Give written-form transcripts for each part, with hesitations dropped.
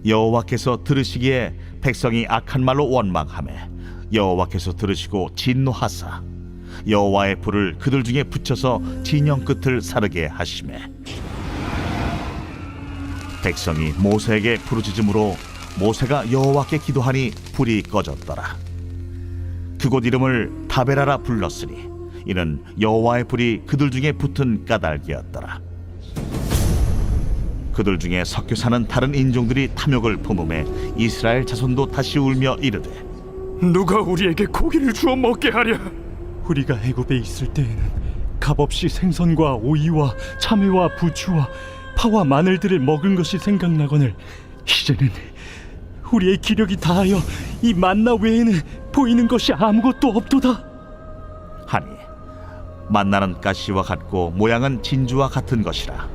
여호와께서 들으시기에 백성이 악한 말로 원망하매 여호와께서 들으시고 진노하사 여호와의 불을 그들 중에 붙여서 진영 끝을 사르게 하시매 백성이 모세에게 부르짖음으로 모세가 여호와께 기도하니 불이 꺼졌더라. 그곳 이름을 다베라라 불렀으니 이는 여호와의 불이 그들 중에 붙은 까닭이었더라. 그들 중에 섞여 사는 다른 인종들이 탐욕을 품음에 이스라엘 자손도 다시 울며 이르되 누가 우리에게 고기를 주어 먹게 하랴? 우리가 애굽에 있을 때에는 값없이 생선과 오이와 참외와 부추와 파와 마늘들을 먹은 것이 생각나거늘 이제는 우리의 기력이 다하여 이 만나 외에는 보이는 것이 아무것도 없도다. 하니 만나는 가시와 같고 모양은 진주와 같은 것이라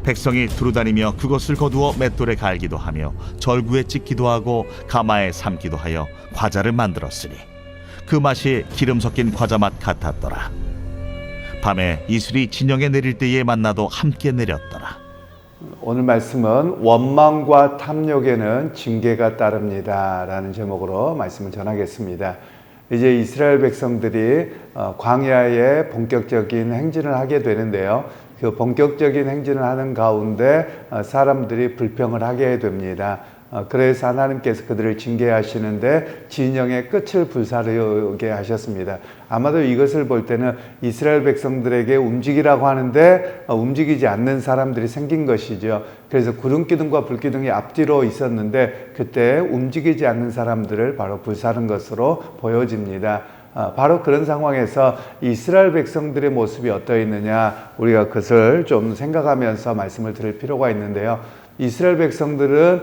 백성이 두루다니며 그것을 거두어 맷돌에 갈기도 하며 절구에 찍기도 하고 가마에 삶기도 하여 과자를 만들었으니 그 맛이 기름 섞인 과자 맛 같았더라. 밤에 이슬이 진영에 내릴 때에 만나도 함께 내렸더라. 오늘 말씀은 원망과 탐욕에는 징계가 따릅니다 라는 제목으로 말씀을 전하겠습니다. 이제 이스라엘 백성들이 광야에 본격적인 행진을 하게 되는데요. 그 본격적인 행진을 하는 가운데 사람들이 불평을 하게 됩니다. 그래서 하나님께서 그들을 징계하시는데 진영의 끝을 불사르게 하셨습니다. 아마도 이것을 볼 때는 이스라엘 백성들에게 움직이라고 하는데 움직이지 않는 사람들이 생긴 것이죠. 그래서 구름기둥과 불기둥이 앞뒤로 있었는데 그때 움직이지 않는 사람들을 바로 불사른 것으로 보여집니다. 바로 그런 상황에서 이스라엘 백성들의 모습이 어떠했느냐, 우리가 그것을 좀 생각하면서 말씀을 드릴 필요가 있는데요. 이스라엘 백성들은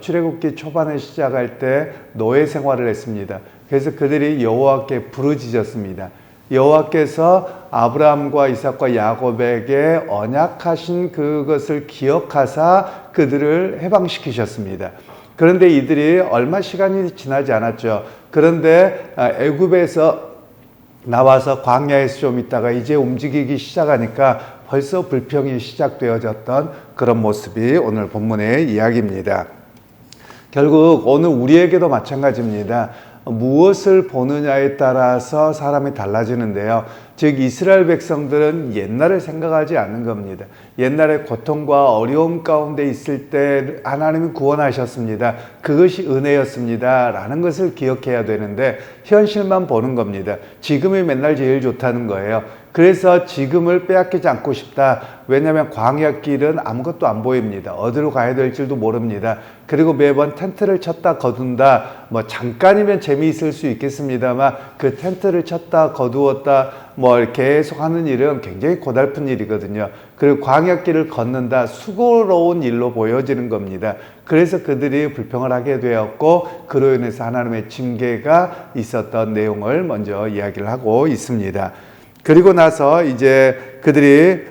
출애굽기 초반에 시작할 때 노예 생활을 했습니다. 그래서 그들이 여호와께 부르짖었습니다. 여호와께서 아브라함과 이삭과 야곱에게 언약하신 그것을 기억하사 그들을 해방시키셨습니다. 그런데 이들이 얼마 시간이 지나지 않았죠. 그런데 애굽에서 나와서 광야에서 좀 있다가 이제 움직이기 시작하니까 벌써 불평이 시작되어졌던 그런 모습이 오늘 본문의 이야기입니다. 결국 오늘 우리에게도 마찬가지입니다. 무엇을 보느냐에 따라서 사람이 달라지는데요. 즉 이스라엘 백성들은 옛날을 생각하지 않는 겁니다. 옛날에 고통과 어려움 가운데 있을 때 하나님이 구원하셨습니다. 그것이 은혜였습니다 라는 것을 기억해야 되는데 현실만 보는 겁니다. 지금이 맨날 제일 좋다는 거예요. 그래서 지금을 빼앗기지 않고 싶다. 왜냐하면 광야길은 아무것도 안 보입니다. 어디로 가야 될지도 모릅니다. 그리고 매번 텐트를 쳤다 거둔다. 뭐 잠깐이면 재미있을 수 있겠습니다만 그 텐트를 쳤다 거두었다 뭐 계속 하는 일은 굉장히 고달픈 일이거든요. 그리고 광야길을 걷는다 수고로운 일로 보여지는 겁니다. 그래서 그들이 불평을 하게 되었고 그로 인해서 하나님의 징계가 있었던 내용을 먼저 이야기를 하고 있습니다. 그리고 나서 이제 그들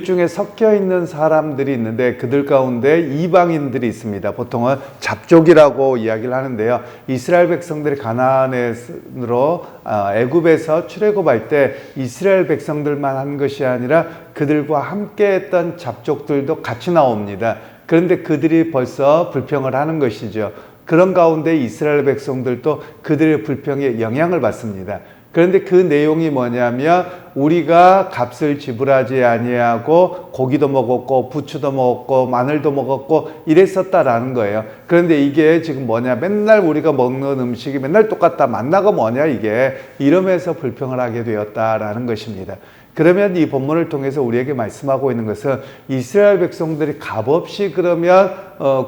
중에 섞여 있는 사람들이 있는데 그들 가운데 이방인들이 있습니다. 보통은 잡족이라고 이야기를 하는데요. 이스라엘 백성들이 가나안으로 애굽에서 출애굽할 때 이스라엘 백성들만 한 것이 아니라 그들과 함께 했던 잡족들도 같이 나옵니다. 그런데 그들이 벌써 불평을 하는 것이죠. 그런 가운데 이스라엘 백성들도 그들의 불평에 영향을 받습니다. 그런데 그 내용이 뭐냐면 우리가 값을 지불하지 아니하고 고기도 먹었고 부추도 먹었고 마늘도 먹었고 이랬었다라는 거예요. 그런데 이게 지금 뭐냐, 맨날 우리가 먹는 음식이 맨날 똑같다, 만나가 뭐냐 이게, 이러면서 불평을 하게 되었다라는 것입니다. 그러면 이 본문을 통해서 우리에게 말씀하고 있는 것은 이스라엘 백성들이 값없이 그러면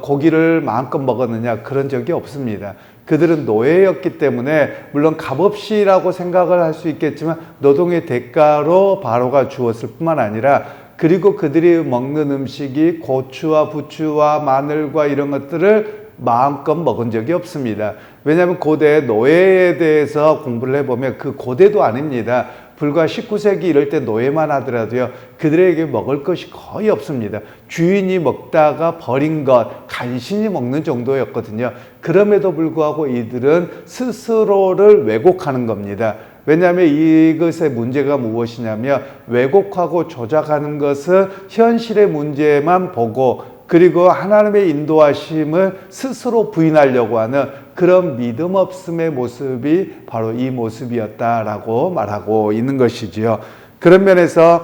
고기를 마음껏 먹었느냐, 그런 적이 없습니다. 그들은 노예였기 때문에 물론 값없이라고 생각을 할 수 있겠지만 노동의 대가로 바로가 주었을 뿐만 아니라, 그리고 그들이 먹는 음식이 고추와 부추와 마늘과 이런 것들을 마음껏 먹은 적이 없습니다. 왜냐하면 고대 노예에 대해서 공부를 해보면 그 고대도 아닙니다. 불과 19세기 이럴 때 노예만 하더라도요, 그들에게 먹을 것이 거의 없습니다. 주인이 먹다가 버린 것, 간신히 먹는 정도였거든요. 그럼에도 불구하고 이들은 스스로를 왜곡하는 겁니다. 왜냐하면 이것의 문제가 무엇이냐면, 왜곡하고 조작하는 것은 현실의 문제만 보고 그리고 하나님의 인도하심을 스스로 부인하려고 하는 그런 믿음 없음의 모습이 바로 이 모습이었다라고 말하고 있는 것이지요. 그런 면에서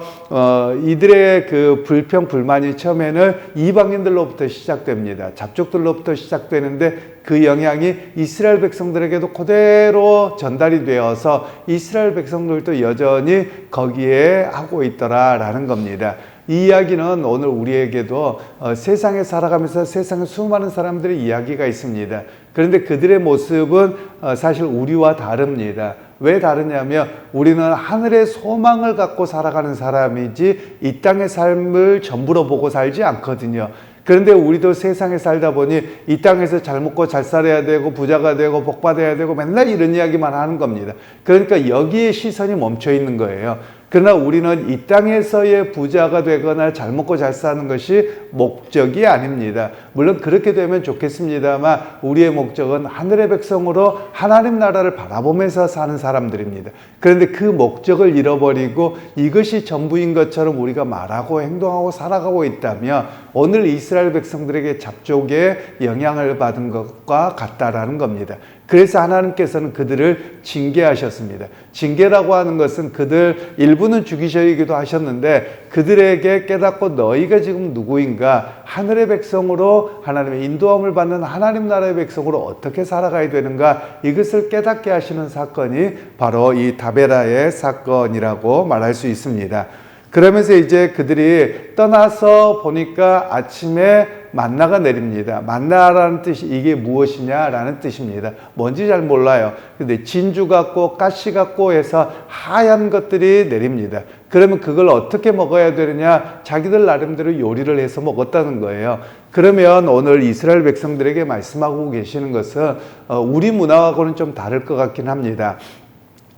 이들의 그 불평 불만이 처음에는 이방인들로부터 시작됩니다. 잡족들로부터 시작되는데 그 영향이 이스라엘 백성들에게도 그대로 전달이 되어서 이스라엘 백성들도 여전히 거기에 하고 있더라라는 겁니다. 이 이야기는 오늘 우리에게도 세상에 살아가면서 세상에 수많은 사람들의 이야기가 있습니다. 그런데 그들의 모습은 사실 우리와 다릅니다. 왜 다르냐면 우리는 하늘의 소망을 갖고 살아가는 사람이지 이 땅의 삶을 전부로 보고 살지 않거든요. 그런데 우리도 세상에 살다 보니 이 땅에서 잘 먹고 잘 살아야 되고 부자가 되고 복 받아야 되고 맨날 이런 이야기만 하는 겁니다. 그러니까 여기에 시선이 멈춰 있는 거예요. 그러나 우리는 이 땅에서의 부자가 되거나 잘 먹고 잘 사는 것이 목적이 아닙니다. 물론 그렇게 되면 좋겠습니다만 우리의 목적은 하늘의 백성으로 하나님 나라를 바라보면서 사는 사람들입니다. 그런데 그 목적을 잃어버리고 이것이 전부인 것처럼 우리가 말하고 행동하고 살아가고 있다면 오늘 이스라엘 백성들에게 잡족의 영향을 받은 것과 같다라는 겁니다. 그래서 하나님께서는 그들을 징계하셨습니다. 징계라고 하는 것은 그들 일부는 죽이셔야기도 하셨는데 그들에게 깨닫고 너희가 지금 누구인가, 하늘의 백성으로 하나님의 인도함을 받는 하나님 나라의 백성으로 어떻게 살아가야 되는가, 이것을 깨닫게 하시는 사건이 바로 이 다베라의 사건이라고 말할 수 있습니다. 그러면서 이제 그들이 떠나서 보니까 아침에 만나가 내립니다. 만나라는 뜻이 이게 무엇이냐라는 뜻입니다. 뭔지 잘 몰라요. 근데 진주 같고 가시 같고 해서 하얀 것들이 내립니다. 그러면 그걸 어떻게 먹어야 되느냐? 자기들 나름대로 요리를 해서 먹었다는 거예요. 그러면 오늘 이스라엘 백성들에게 말씀하고 계시는 것은 우리 문화하고는 좀 다를 것 같긴 합니다.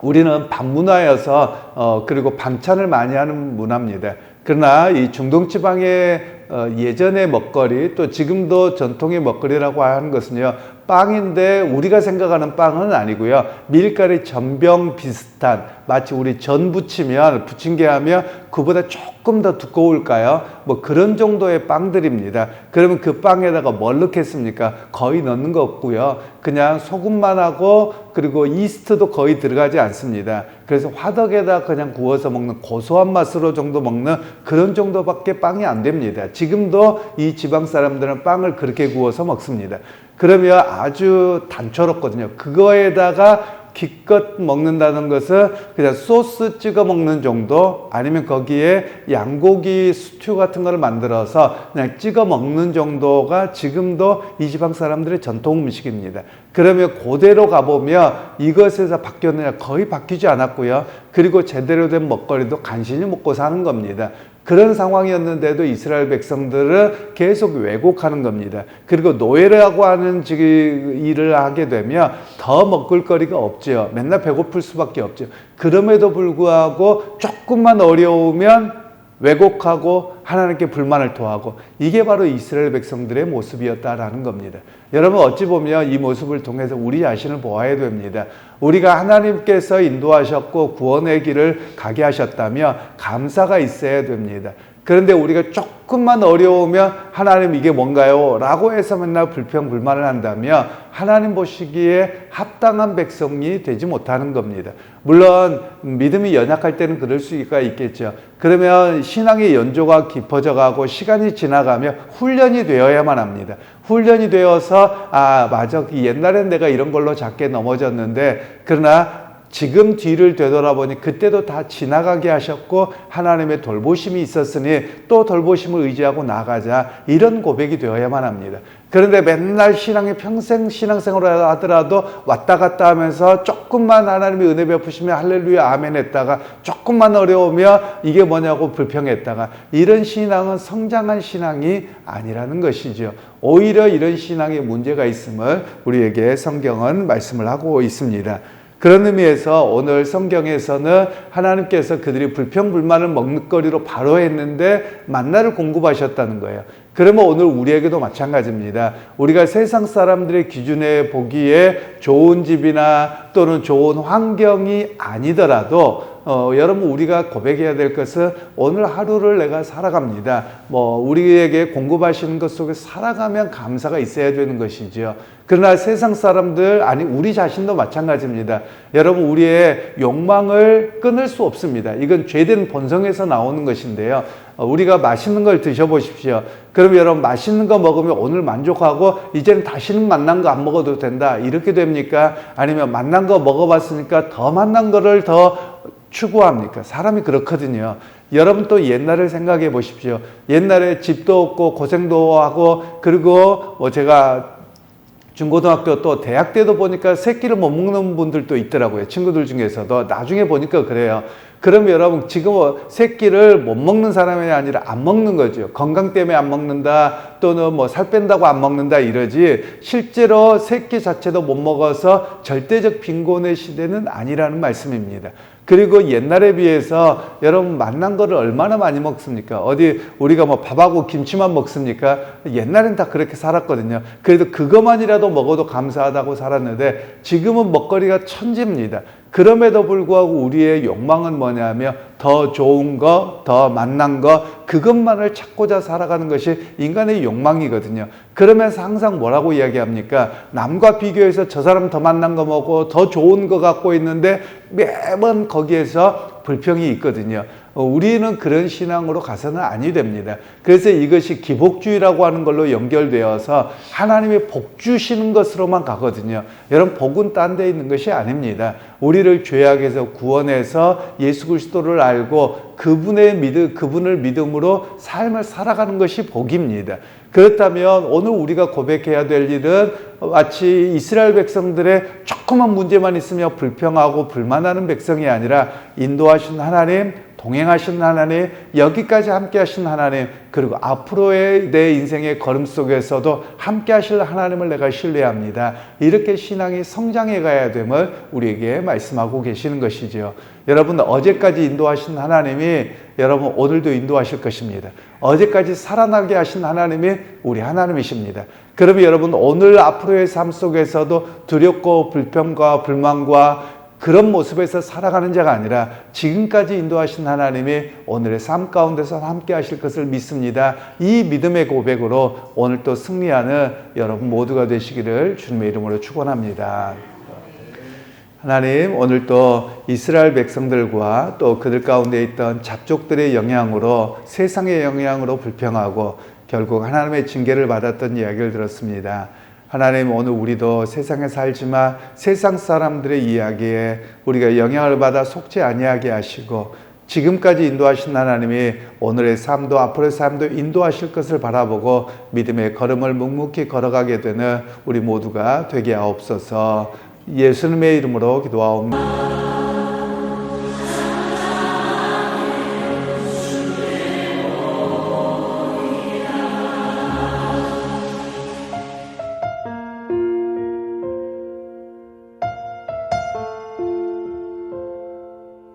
우리는 밥 문화여서 그리고 반찬을 많이 하는 문화입니다. 그러나 이 중동 지방의 예전의 먹거리, 또 지금도 전통의 먹거리라고 하는 것은요, 빵인데 우리가 생각하는 빵은 아니고요, 밀가루 전병 비슷한, 마치 우리 전 부치면 부침개 하면 그보다 조금 더 두꺼울까요? 뭐 그런 정도의 빵들입니다. 그러면 그 빵에다가 뭘 넣겠습니까? 거의 넣는 거 없고요, 그냥 소금만 하고 그리고 이스트도 거의 들어가지 않습니다. 그래서 화덕에다 그냥 구워서 먹는 고소한 맛으로 정도 먹는 그런 정도밖에 빵이 안 됩니다. 지금도 이 지방 사람들은 빵을 그렇게 구워서 먹습니다. 그러면 아주 단초롭거든요. 그거에다가 기껏 먹는다는 것은 그냥 소스 찍어 먹는 정도, 아니면 거기에 양고기 스튜 같은 거를 만들어서 그냥 찍어 먹는 정도가 지금도 이 지방 사람들의 전통 음식입니다. 그러면 그대로 가보면 이것에서 바뀌었느냐? 거의 바뀌지 않았고요. 그리고 제대로 된 먹거리도 간신히 먹고 사는 겁니다. 그런 상황이었는데도 이스라엘 백성들은 계속 왜곡하는 겁니다. 그리고 노예라고 하는 일을 하게 되면 더 먹을 거리가 없죠. 맨날 배고플 수밖에 없죠. 그럼에도 불구하고 조금만 어려우면 왜곡하고 하나님께 불만을 토하고, 이게 바로 이스라엘 백성들의 모습이었다라는 겁니다. 여러분, 어찌 보면 이 모습을 통해서 우리 자신을 보아야 됩니다. 우리가 하나님께서 인도하셨고 구원의 길을 가게 하셨다면 감사가 있어야 됩니다. 그런데 우리가 조금만 어려우면 하나님 이게 뭔가요? 라고 해서 맨날 불평 불만을 한다면 하나님 보시기에 합당한 백성이 되지 못하는 겁니다. 물론 믿음이 연약할 때는 그럴 수가 있겠죠. 그러면 신앙의 연조가 깊어져 가고 시간이 지나가며 훈련이 되어야만 합니다. 훈련이 되어서 맞아, 옛날엔 내가 이런 걸로 작게 넘어졌는데, 그러나 지금 뒤를 되돌아보니 그때도 다 지나가게 하셨고 하나님의 돌보심이 있었으니 또 돌보심을 의지하고 나가자, 이런 고백이 되어야만 합니다. 그런데 맨날 평생 신앙생활을 하더라도 왔다 갔다 하면서 조금만 하나님의 은혜 베푸시면 할렐루야 아멘 했다가 조금만 어려우면 이게 뭐냐고 불평했다가, 이런 신앙은 성장한 신앙이 아니라는 것이죠. 오히려 이런 신앙에 문제가 있음을 우리에게 성경은 말씀을 하고 있습니다. 그런 의미에서 오늘 성경에서는 하나님께서 그들이 불평불만을 먹을거리로 바로 했는데 만나를 공급하셨다는 거예요. 그러면 오늘 우리에게도 마찬가지입니다. 우리가 세상 사람들의 기준에 보기에 좋은 집이나 또는 좋은 환경이 아니더라도 여러분 우리가 고백해야 될 것은 오늘 하루를 내가 살아갑니다. 우리에게 공급하시는 것 속에 살아가면 감사가 있어야 되는 것이죠. 그러나 세상 사람들, 아니 우리 자신도 마찬가지입니다. 여러분 우리의 욕망을 끊을 수 없습니다. 이건 죄된 본성에서 나오는 것인데요. 우리가 맛있는 걸 드셔보십시오. 그럼 여러분 맛있는 거 먹으면 오늘 만족하고 이제는 다시는 맛난 거 안 먹어도 된다, 이렇게 됩니까? 아니면 맛난 거 먹어봤으니까 더 맛난 거를 더 추구합니까? 사람이 그렇거든요. 여러분 또 옛날을 생각해 보십시오. 옛날에 집도 없고 고생도 하고, 그리고 제가 중고등학교 또 대학 때도 보니까 새끼를 못 먹는 분들도 있더라고요. 친구들 중에서도. 나중에 보니까 그래요. 그럼 여러분 지금 새끼를 못 먹는 사람이 아니라 안 먹는 거죠. 건강 때문에 안 먹는다, 또는 살 뺀다고 안 먹는다 이러지, 실제로 새끼 자체도 못 먹어서 절대적 빈곤의 시대는 아니라는 말씀입니다. 그리고 옛날에 비해서 여러분 맛난 거를 얼마나 많이 먹습니까? 어디 우리가 밥하고 김치만 먹습니까? 옛날엔 다 그렇게 살았거든요. 그래도 그것만이라도 먹어도 감사하다고 살았는데 지금은 먹거리가 천지입니다. 그럼에도 불구하고 우리의 욕망은 뭐냐면 더 좋은 거, 더 맛난 거, 그것만을 찾고자 살아가는 것이 인간의 욕망이거든요. 그러면서 항상 뭐라고 이야기합니까? 남과 비교해서 저 사람 더 맛난 거 먹고 더 좋은 거 갖고 있는데 매번 거기에서 불평이 있거든요. 우리는 그런 신앙으로 가서는 아니 됩니다. 그래서 이것이 기복주의라고 하는 걸로 연결되어서 하나님이 복 주시는 것으로만 가거든요. 여러분 복은 딴 데 있는 것이 아닙니다. 우리를 죄악에서 구원해서 예수 그리스도를 알고 그분을 믿음으로 삶을 살아가는 것이 복입니다. 그렇다면 오늘 우리가 고백해야 될 일은 마치 이스라엘 백성들의 조그만 문제만 있으며 불평하고 불만하는 백성이 아니라 인도하신 하나님, 동행하신 하나님, 여기까지 함께 하신 하나님, 그리고 앞으로의 내 인생의 걸음 속에서도 함께 하실 하나님을 내가 신뢰합니다. 이렇게 신앙이 성장해 가야 됨을 우리에게 말씀하고 계시는 것이죠. 여러분 어제까지 인도하신 하나님이 여러분 오늘도 인도하실 것입니다. 어제까지 살아나게 하신 하나님이 우리 하나님이십니다. 그러면 여러분 오늘 앞으로의 삶 속에서도 두렵고 불평과 불만과 그런 모습에서 살아가는 자가 아니라 지금까지 인도하신 하나님이 오늘의 삶 가운데서 함께 하실 것을 믿습니다. 이 믿음의 고백으로 오늘 또 승리하는 여러분 모두가 되시기를 주님의 이름으로 축원합니다. 하나님, 오늘 또 이스라엘 백성들과 또 그들 가운데 있던 잡족들의 영향으로, 세상의 영향으로 불평하고 결국 하나님의 징계를 받았던 이야기를 들었습니다. 하나님, 오늘 우리도 세상에 살지만 세상 사람들의 이야기에 우리가 영향을 받아 속지 아니하게 하시고 지금까지 인도하신 하나님이 오늘의 삶도 앞으로의 삶도 인도하실 것을 바라보고 믿음의 걸음을 묵묵히 걸어가게 되는 우리 모두가 되게 하옵소서. 예수님의 이름으로 기도하옵나다.